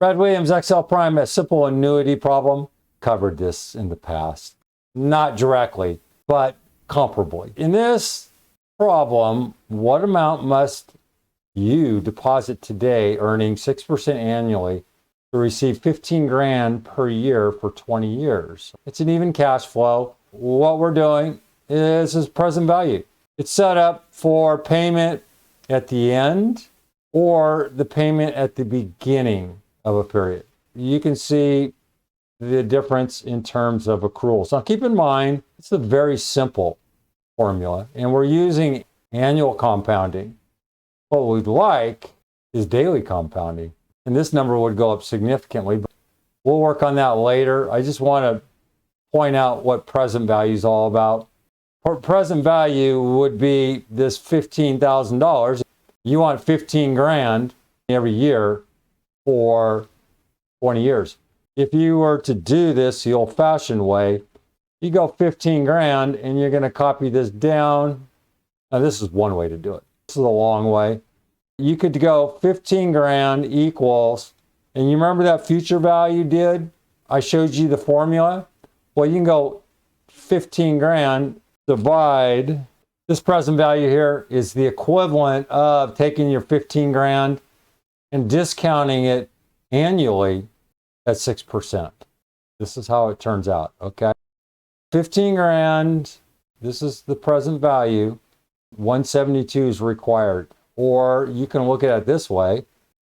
Brad Williams, XL Prime, a simple annuity problem. Covered this in the past. Not directly, but comparably. In this problem, what amount must you deposit today earning 6% annually to receive 15 grand per year for 20 years? It's an even cash flow. What we're doing is present value. It's set up for payment at the end or the payment at the beginning of a period. You can see the difference in terms of accruals. Now keep in mind, it's a very simple formula, and we're using annual compounding. What we'd like is daily compounding, and this number would go up significantly, but we'll work on that later. I just want to point out what present value is all about. Present value would be this $15,000. You want 15 grand every year for 20 years. If you were to do this the old-fashioned way, you go 15 grand and you're going to copy this down. Now this is one way to do it. This is a long way. You could go 15 grand equals, and you remember that future value did? I showed you the formula. Well, you can go 15 grand divide. This present value here is the equivalent of taking your 15 grand and discounting it annually at 6%. This is how it turns out, okay? 15 grand, this is the present value. 172 is required. Or you can look at it this way.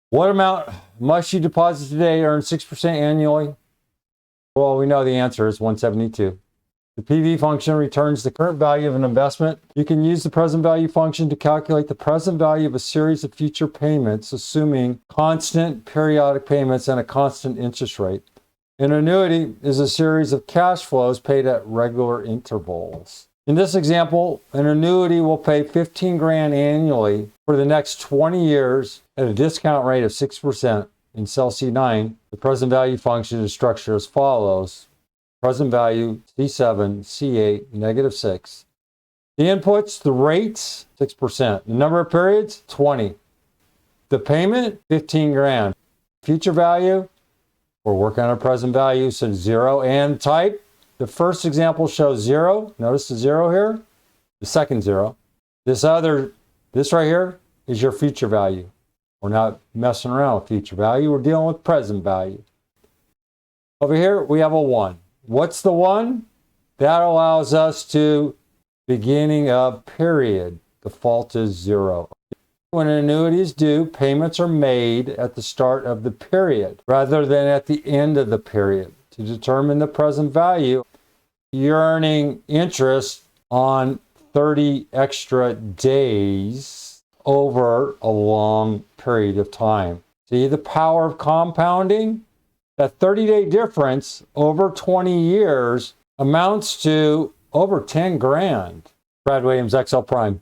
What amount must you deposit today earn 6% annually? Well, we know the answer is 172. The PV function returns the current value of an investment. You can use the present value function to calculate the present value of a series of future payments, assuming constant periodic payments and a constant interest rate. An annuity is a series of cash flows paid at regular intervals. In this example, an annuity will pay 15 grand annually for the next 20 years at a discount rate of 6%. In cell C9, the present value function is structured as follows. Present value, C7, C8, -6. The inputs, the rates, 6%. The number of periods, 20. The payment, 15 grand. Future value, we're working on a present value, so 0. And type, the first example shows 0. Notice the 0 here. The second 0. This right here is your future value. We're not messing around with future value. We're dealing with present value. Over here, we have a 1. What's the 1? That allows us to beginning of period. Default is 0. When an annuity is due, payments are made at the start of the period rather than at the end of the period. To determine the present value, you're earning interest on 30 extra days over a long period of time. See the power of compounding? That 30-day difference over 20 years amounts to over 10 grand. Brad Williams, XL Prime.